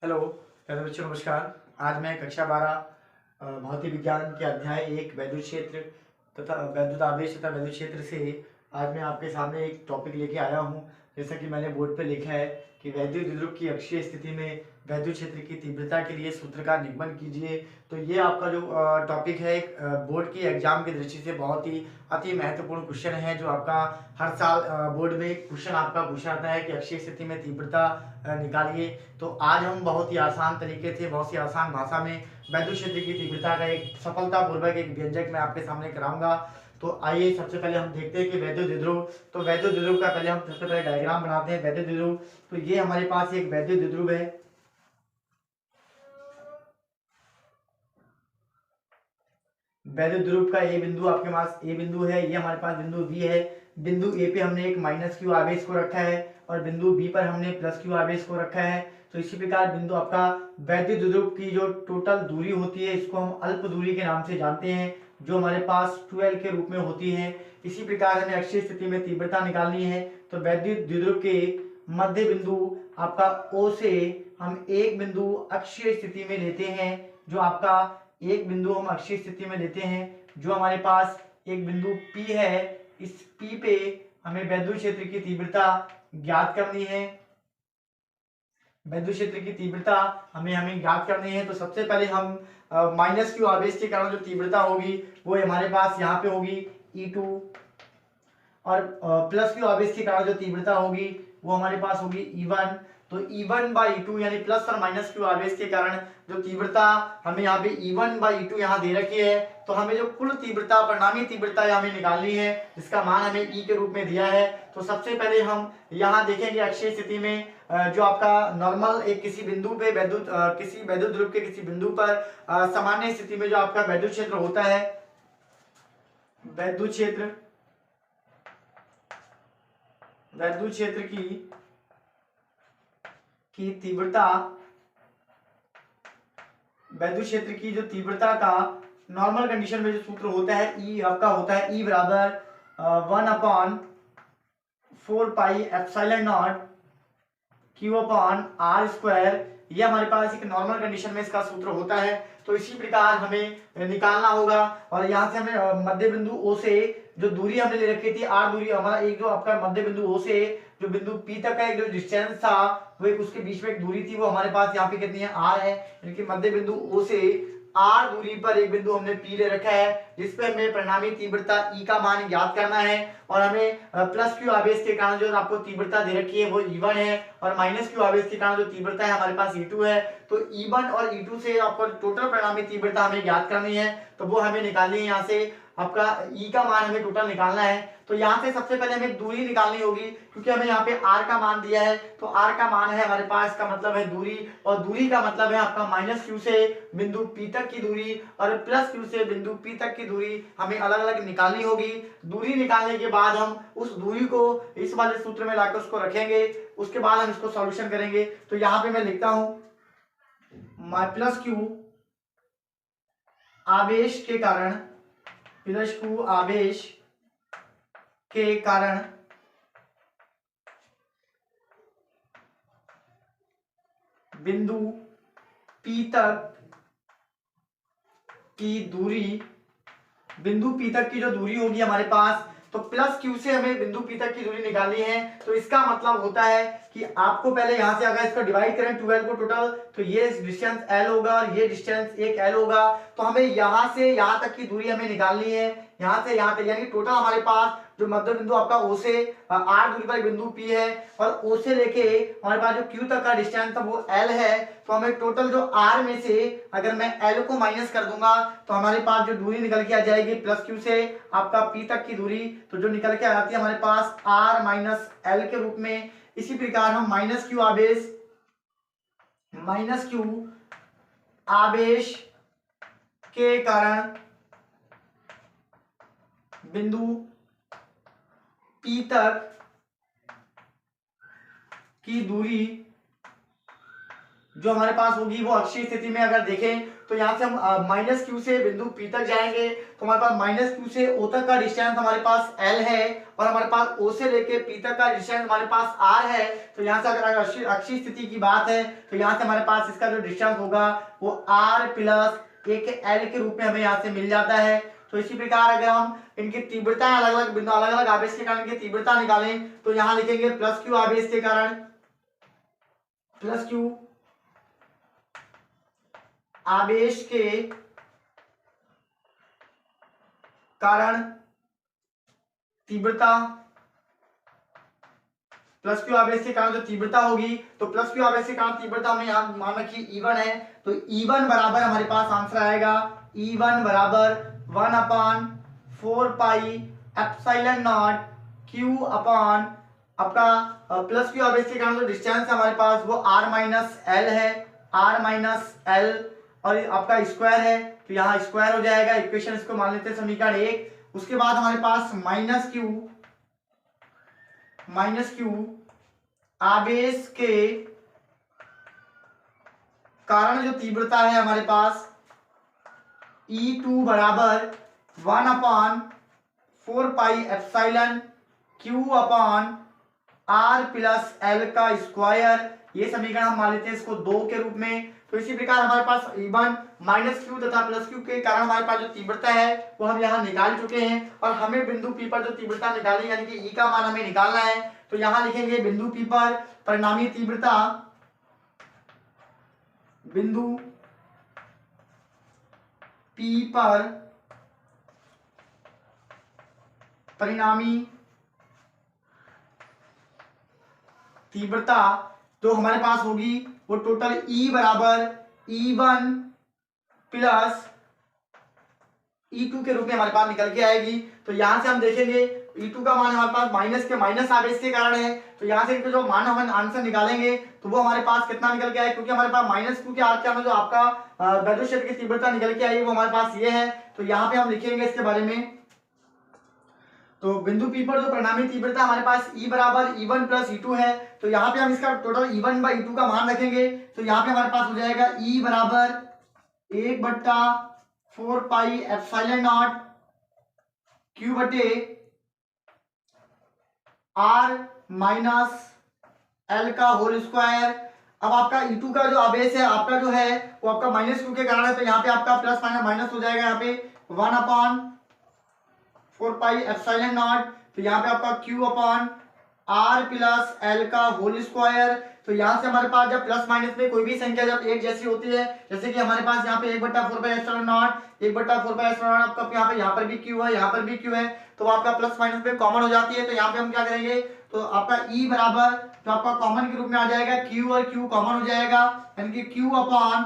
Hello, प्यारे बच्चों नमस्कार। आज मैं कक्षा 12 भौतिक विज्ञान के अध्याय 1 वैद्युत क्षेत्र तथा वैद्युत आवेश तथा वैद्युत क्षेत्र से आज मैं आपके सामने एक टॉपिक लेके आया हूँ। जैसा कि मैंने बोर्ड पे लिखा है कि वैद्युत द्विध्रुव की अक्षीय स्थिति में वैद्युत क्षेत्र की तीव्रता के लिए सूत्र का निगमन कीजिए। तो ये आपका जो टॉपिक है एक बोर्ड की एग्जाम की दृष्टि से बहुत ही अति महत्वपूर्ण क्वेश्चन है, जो आपका हर साल बोर्ड में क्वेश्चन आपका पूछा जाता है कि अक्षीय स्थिति में तीव्रता निकालिए। तो आज हम बहुत ही आसान तरीके से, बहुत ही आसान भाषा में वैद्युत क्षेत्र की तीव्रता का एक सफलतापूर्वक एक व्यंजक मैं आपके सामने कराऊंगा। तो आइए सबसे पहले हम देखते हैं कि वैद्युत द्विध्रुव। तो वैद्युत द्विध्रुव का पहले हम सबसे पहले डायग्राम बनाते हैं। वैद्युत द्विध्रुव, तो ये हमारे पास एक वैद्युत द्विध्रुव है। वैद्युत ध्रुव का ए बिंदु आपके पास ए बिंदु है, ये हमारे पास बिंदु बी है। बिंदु ए पे हमने एक माइनस क्यू आवेश को रखा है और बिंदु बी पर हमने प्लस क्यू आवेश को रखा है। तो इसी प्रकार बिंदु आपका वैद्युत द्विध्रुव की जो टोटल दूरी होती है इसको हम अल्प दूरी के नाम से जानते हैं, जो हमारे पास 12 के रूप में होती है। इसी प्रकार हमें अक्षीय स्थिति में तीव्रता निकालनी है। तो वैद्युत द्विध्रुव के मध्य बिंदु आपका ओ से हम एक बिंदु अक्षीय स्थिति में लेते हैं, जो आपका एक बिंदु हम अक्षीय स्थिति में लेते हैं, जो हमारे पास एक बिंदु P है। इस P पे हमें वैद्युत क्षेत्र की तीव्रता ज्ञात करनी है। वैद्युत क्षेत्र की तीव्रता हमें ज्ञात करनी है। तो सबसे पहले हम माइनस क्यू आवेश के कारण जो तीव्रता होगी वो हमारे पास यहाँ पे होगी E2, और प्लस क्यू आवेश के कारण जो तीव्रता होगी वो हमारे पास होगी E1। तो E1/E2 यानी प्लस और माइनस क्यू आवेश के कारण जो तीव्रता हमें यहाँ पे E1/E2 यहाँ दे रखी है। तो हमें जो कुल तीव्रता, परिणामी तीव्रता हमें निकालनी है, जिसका मान हमें E के रूप में दिया है। तो सबसे पहले हम यहाँ देखेंगे अक्षीय स्थिति में जो आपका नॉर्मल एक किसी बिंदु पे किसी वैद्युत ध्रुव के किसी बिंदु पर सामान्य स्थिति में जो आपका वैद्युत क्षेत्र होता है, वैद्युत क्षेत्र वैद्युत क्षेत्र की तीव्रता, वैद्युत क्षेत्र की जो तीव्रता का नॉर्मल कंडीशन में जो सूत्र होता है ई आपका होता है ई बराबर 1/4πε0 Q/r²। ये हमारे पास एक नॉर्मल कंडीशन में इसका सूत्र होता है। तो इसी प्रकार हमें निकालना होगा। और यहाँ से हमें मध्य बिंदु ओ से जो दूरी हमने ले रखी थी आर दूरी, हमारा एक जो आपका मध्य बिंदु ओ से जो बिंदु पी तक का एक जो डिस्टेंस था, वो एक उसके बीच में एक दूरी थी, वो हमारे पास यहाँ पे कितनी है, आर है। यानी कि मध्य बिंदु ओ से आर दूरी पर एक बिंदु हमने पी ले रखा है, जिसपे हमें परिणामी तीव्रता ई का मान ज्ञात करना है। और हमें प्लस क्यू आवेश के कारण जो आपको तीव्रता दे रखी है वो E1 है, और माइनस क्यू आवेश के कारण जो तीव्रता है हमारे पास E2 है। तो E1 और E2 से आपको टोटल परिणामी तीव्रता हमें ज्ञात करनी है। तो वो हमें निकालनी है, यहाँ से आपका E का मान हमें टोटल निकालना है। तो यहाँ से सबसे पहले हमें दूरी निकालनी होगी, क्योंकि हमें यहाँ पे R का मान दिया है। तो R का मान है हमारे पास, का मतलब है दूरी, और दूरी का मतलब है आपका माइनस क्यू से बिंदु P तक की दूरी और प्लस क्यू से बिंदु P तक की दूरी हमें अलग अलग निकालनी होगी। दूरी निकालने के बाद हम उस दूरी को इस वाले सूत्र में लाकर उसको रखेंगे, उसके बाद हम इसको सॉल्यूशन करेंगे। तो यहाँ पे मैं लिखता हूं प्लस क्यू आवेश के कारण, प्लस क्यू आवेश के कारण बिंदु P तक की दूरी, बिंदु P तक की जो दूरी होगी हमारे पास, तो प्लस क्यू से हमें बिंदु P तक की दूरी निकालनी है। तो इसका मतलब होता है कि आपको पहले यहां से अगर इसको डिवाइड करें 12 को टोटल, तो ये डिस्टेंस L होगा और ये डिस्टेंस एक L होगा। तो हमें यहां से यहां तक की दूरी हमें निकालनी है, यहां से यहां तक, यानी टोटल हमारे पास जो मध्य बिंदु आपका O से R दूरी पर बिंदु P है, और O से लेके हमारे पास जो Q तक का डिस्टेंस था वो L है। तो हमें टोटल जो R में से अगर मैं L को माइनस कर दूंगा तो हमारे पास जो दूरी निकल के आ जाएगी प्लस Q से आपका P तक की दूरी, तो जो निकल के आ जाती है हमारे पास R माइनस L के रूप में। इसी प्रकार हम माइनस क्यू आवेश के कारण बिंदु P तक की दूरी जो हमारे पास होगी वो अक्षीय स्थिति में अगर देखें तो यहाँ से हम माइनस क्यू से बिंदु पी तक जाएंगे, तो हमारे पास माइनस क्यू से ओ तक का डिस्टेंस हमारे पास एल है और हमारे पास ओ से लेके पी तक का डिस्टेंस हमारे पास आर है। तो यहाँ से अगर अक्षीय स्थिति की बात है तो यहाँ से हमारे पास इसका जो डिस्टेंस होगा वो आर प्लस एक एल के रूप में हमें यहाँ से मिल जाता है। तो इसी प्रकार अगर हम इनकी तीव्रता अलग अलग बिंदु अलग अलग आवेश के कारण इनकी तीव्रता निकालें तो यहाँ लिखेंगे प्लस क्यू आवेश के कारण, प्लस क्यू आवेश के कारण तीव्रता, प्लस क्यू आवेश के कारण जो तीव्रता होगी, तो प्लस क्यू आवेश के कारण तीव्रता हमें यहाँ मान रखिए E1 है, तो E1 बराबर हमारे पास आंसर आएगा E1 बराबर 1/4 पाई एप्सिलॉन नॉट Q अपान आपका प्लस क्यू आवेश के कारण जो डिस्टेंस है हमारे पास वो R माइनस एल है, R माइनस एल और आपका स्क्वायर है, तो यहाँ स्क्वायर हो जाएगा। इक्वेशन इसको मान लेते हैं समीकरण 1। उसके बाद हमारे पास माइनस क्यू आवेश के कारण जो तीव्रता है हमारे पास E2 बराबर 1/4 पाई एप्सिलॉन Q अपान R प्लस एल का स्क्वायर, ये समीकरण हम मान लेते हैं इसको 2 के रूप में। तो इसी प्रकार हमारे पास E1 माइनस क्यू तथा प्लस क्यू के कारण हमारे पास जो तीव्रता है वो हम यहाँ निकाल चुके हैं और हमें बिंदु P पर जो तीव्रता निकाली यानी कि E का मान हमें निकालना है। तो यहाँ लिखेंगे बिंदु P पर परिणामी तीव्रता, बिंदु P पर परिणामी तीव्रता जो हमारे पास होगी वो टोटल E बराबर E1 प्लस E2 के रूप में हमारे पास निकल के आएगी। तो यहाँ से हम देखेंगे E2 का मान हमारे पास माइनस के माइनस आवेश के कारण है, तो यहाँ से इनको जो मान हम आंसर निकालेंगे तो वो हमारे पास कितना निकल के आए, क्योंकि हमारे पास माइनस क्यू के आर के जो आपका वैद्युत क्षेत्र की तीव्रता निकल के आई वो हमारे पास ये है। तो यहाँ पे हम लिखेंगे इसके बारे में, तो बिंदु P पर जो परिणामी तीव्रता हमारे पास E बराबर E1 प्लस E2 है, तो यहाँ पे हम इसका टोटल E1 बाई E2 का मान रखेंगे। तो यहाँ पे हमारे पास हो जाएगा E बराबर 1/4 पाई एप्सिलॉन नॉट Q बटे R माइनस L का होल स्क्वायर। अब आपका E2 का जो आवेश है आपका जो है वो आपका माइनस क्यू के कारण है, तो यहाँ पे आपका प्लस माइनस माइनस हो जाएगा, यहाँ पे 1/4 पाई एप्सिलॉन नॉट, तो यहाँ पे आपका Q अपान R प्लस एल का होल स्क्वायर। तो यहाँ से हमारे पास जब प्लस माइनस में कोई भी संख्या जब एक जैसी होती है, जैसे कि हमारे पास यहाँ पे 1/4 पाई epsilon not 1/4 pi epsilon not आपका यहाँ पर भी Q है, यहाँ पर भी Q है, तो आपका प्लस माइनस में कॉमन हो जाती है। तो यहाँ पे हम क्या करेंगे, तो आपका E बराबर तो आपका कॉमन के रूप में आ जाएगा Q और Q कॉमन हो जाएगा, यानी कि Q upon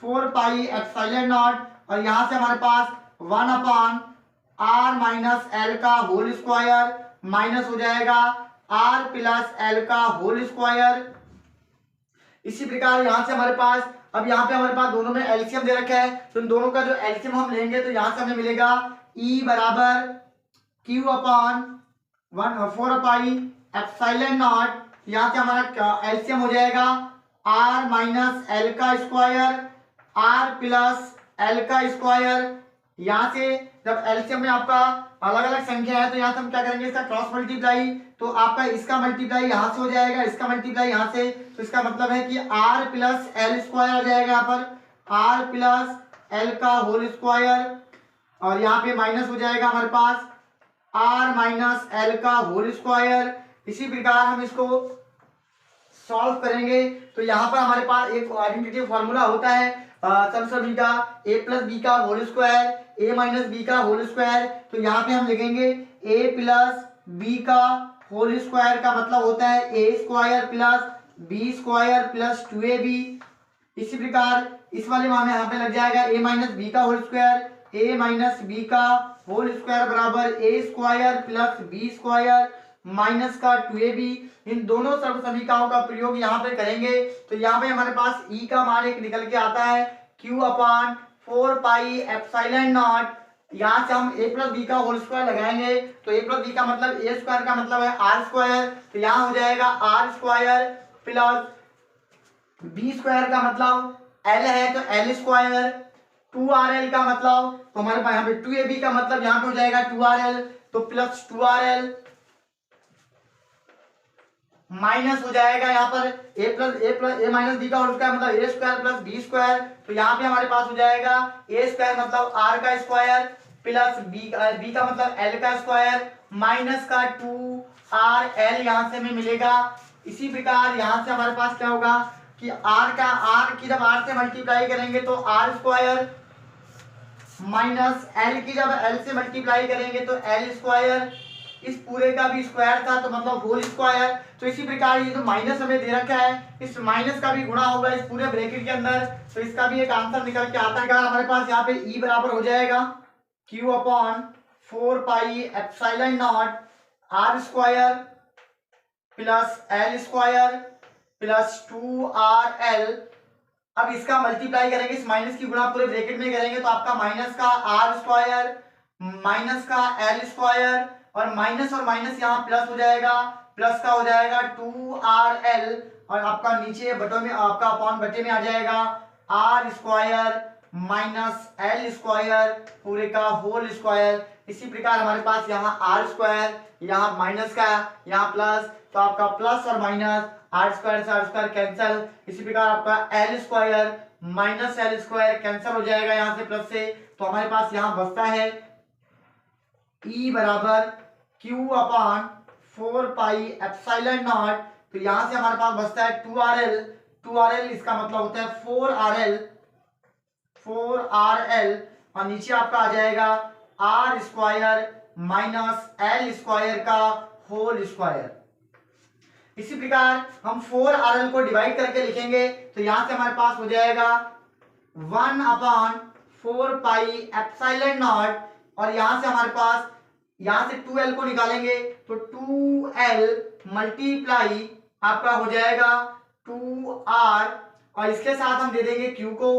4 pi epsilon not और यहाँ से हमारे पास 1/R माइनस एल का होल स्क्वायर माइनस हो जाएगा R प्लस एल का होल स्क्वायर। इसी प्रकार यहाँ से हमारे पास अब यहाँ पे हमारे पास दोनों में एलसीएम दे रखा है, तो इन दोनों का जो एलसीएम हम लेंगे तो यहाँ से हमें मिलेगा E बराबर Q upon 4 pi epsilon not, यहाँ से हमारा एलसीएम हो जाएगा R माइनस एल का स्क्वायर R प्लस एल का स्क्वायर। यहाँ से जब एलसीएम में आपका अलग अलग संख्या है तो यहाँ से हम क्या करेंगे, इसका क्रॉस मल्टीप्लाई, तो आपका इसका मल्टीप्लाई यहाँ से हो जाएगा, इसका मल्टीप्लाई यहाँ से, तो इसका मतलब है कि R प्लस एल स्क्वायर आ जाएगा, यहाँ पर R प्लस एल का होल स्क्वायर और यहाँ पे माइनस हो जाएगा हमारे पास R माइनस एल का होल स्क्वायर। इसी प्रकार हम इसको सॉल्व करेंगे तो यहाँ पर हमारे पास एक आइडेंटिटी फॉर्मूला होता है सभी का a प्लस बी का whole square a minus B का होल स्क्वायर। तो यहाँ पे हम लिखेंगे a प्लस बी का होल स्क्वायर का मतलब होता है a square plus B square plus 2ab। इसी प्रकार इस वाले में यहाँ पे लग जाएगा a माइनस बी का whole square a minus B का होल स्क्वायर बराबर a square plus B square minus का 2ab। इन दोनों सर्व समीकरणों का प्रयोग यहाँ पे करेंगे तो यहाँ पे हमारे पास E का मान एक निकल के आता है Q upon 4 pi epsilon not. यहाँ से हम a प्लस बी का होल स्क्वायर लगाएंगे तो a प्लस बी का मतलब a स्क्वायर का मतलब है r स्क्वायर, तो यहाँ हो जाएगा r square plus B square का मतलब एल है तो एल स्क्वायर, 2RL का मतलब तो हमारे पास यहाँ पे 2AB का मतलब यहाँ पे हो जाएगा 2RL, तो प्लस 2RL माइनस हो जाएगा यहाँ पर ए माइनस बी का होल स्क्वायर मतलब ए स्क्वायर प्लस बी स्क्वायर, तो यहाँ पे हमारे पास हो जाएगा ए स्क्वायर मतलब आर का स्क्वायर प्लस बी का मतलब एल का स्क्वायर माइनस का 2RL यहाँ से हमें मिलेगा। इसी प्रकार यहाँ से हमारे पास क्या होगा कि आर की जब आर से मल्टीप्लाई करेंगे तो आर स्क्वायर माइनस एल की जब एल से मल्टीप्लाई करेंगे तो एल स्क्वायर, इस पूरे का भी स्क्वायर था तो मतलब होल स्क्वायर। तो इसी प्रकार ये जो माइनस हमें दे रखा है इस माइनस का भी गुणा होगा इस पूरे ब्रैकेट के अंदर, तो इसका भी एक आंसर निकल के आता है। हमारे पास यहाँ पे ई बराबर हो जाएगा Q upon 4 pi epsilon naught R square plus L square plus 2RL। अब इसका मल्टीप्लाई करेंगे इस माइनस की गुणा पूरे ब्रैकेट में करेंगे तो आपका माइनस का आर स्क्वायर माइनस का एल स्क्वायर और माइनस यहाँ प्लस हो जाएगा, प्लस का हो जाएगा 2RL और आपका नीचे बटों में आपका अपॉन बटे में आ जाएगा R square minus L square पूरे का होल स्क्वायर। इसी प्रकार हमारे पास यहाँ आर स्क्वायर, यहाँ माइनस का, यहाँ प्लस, तो आपका प्लस और माइनस आर स्क्वायर से आर स्क्वायर कैंसिल। इसी प्रकार आपका L square minus L square cancel हो जाएगा यहाँ से प्लस से, तो हमारे पास यहाँ बचता है E बराबर Q upon 4 pi epsilon not, तो यहाँ से हमारे पास बचता है 2RL इसका मतलब होता है 4RL और नीचे आपका आ जाएगा R square minus L square का होल स्क्वायर। इसी प्रकार हम 4RL को डिवाइड करके लिखेंगे तो यहां से हमारे पास हो जाएगा 1 अपॉन 4 पाई एप्सिलॉन नॉट और यहां से हमारे पास यहां से 2L को निकालेंगे तो 2L मल्टीप्लाई आपका हो जाएगा 2R और इसके साथ हम दे देंगे Q को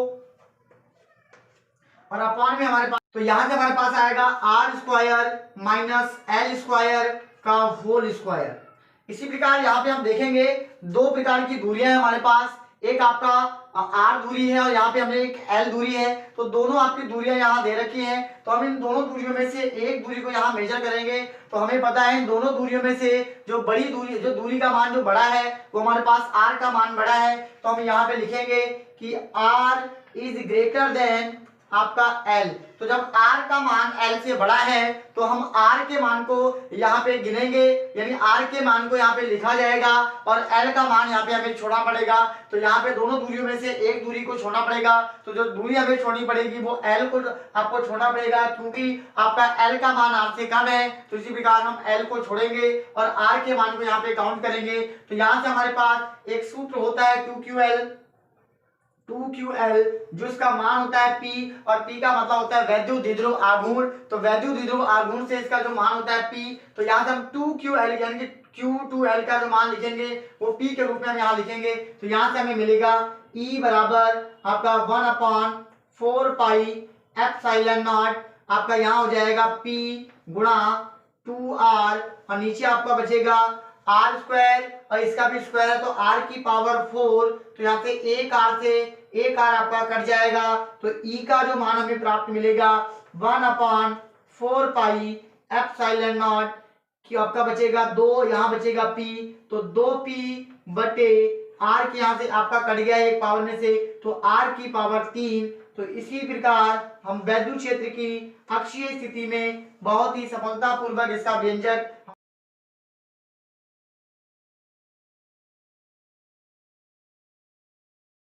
और अपॉन में हमारे पास, तो यहां से हमारे पास आएगा R square minus L square का होल स्क्वायर। इसी प्रकार यहाँ पे हम देखेंगे दो प्रकार की दूरियां हैं हमारे पास, एक आपका आर दूरी है और यहाँ पे हमने एक एल दूरी है, तो दोनों आपकी दूरियां यहाँ दे रखी हैं, तो हम इन दोनों दूरियों में से एक दूरी को यहाँ मेजर करेंगे तो हमें पता है इन दोनों दूरियों में से जो बड़ी दूरी, जो दूरी का मान जो बड़ा है वो हमारे पास आर का मान बड़ा है, तो हम यहाँ पे लिखेंगे कि आर इज ग्रेटर देन आपका L। तो जब R का मान L से बड़ा है तो हम R के मान को यहाँ पे गिनेंगे, यानी R के मान को यहाँ पे लिखा जाएगा और L का मान यहाँ पे हमें छोड़ना पड़ेगा, तो यहाँ पे दोनों दूरियों में से एक दूरी को छोड़ना पड़ेगा, तो जो दूरी हमें छोड़नी पड़ेगी वो L को आपको छोड़ना पड़ेगा क्योंकि आपका L का मान R से कम है, तो इसी प्रकार हम L को छोड़ेंगे और R के मान को यहाँ पे काउंट करेंगे। तो यहाँ से हमारे पास एक सूत्र होता है 2QL जो इसका मान होता है P और P का मतलब होता है वैद्युत द्विध्रुव आघूर्ण, तो वैद्युत द्विध्रुव आघूर्ण से इसका जो मान होता है P, तो यहाँ से हम 2QL यानी कि Q2L का जो मान लिखेंगे वो P के रूप में हम यहाँ लिखेंगे, तो यहाँ से हमें मिलेगा E बराबर आपका 1 अपॉन 4 पाई एप्सिलॉन नॉट, आपका यहाँ हो जाएगा P गुणा 2R और नीचे आपका बचेगा आर स्क्वायर और इसका भी स्क्वायर है तो आर की पावर 4, तो यहाँ से एक आर आपका कट जाएगा, तो ई का जो मान हमें प्राप्त मिलेगा 1 अपॉन 4 पाई एप्सिलॉन नॉट कि आपका बचेगा 2, यहाँ बचेगा P, तो 2P बटे आर के यहाँ से आपका कट गया एक पावर में से तो आर की पावर 3। तो इसी प्रकार हम वैद्युत क्षेत्र की अक्षीय स्थिति में बहुत ही सफलतापूर्वक इसका व्यंजक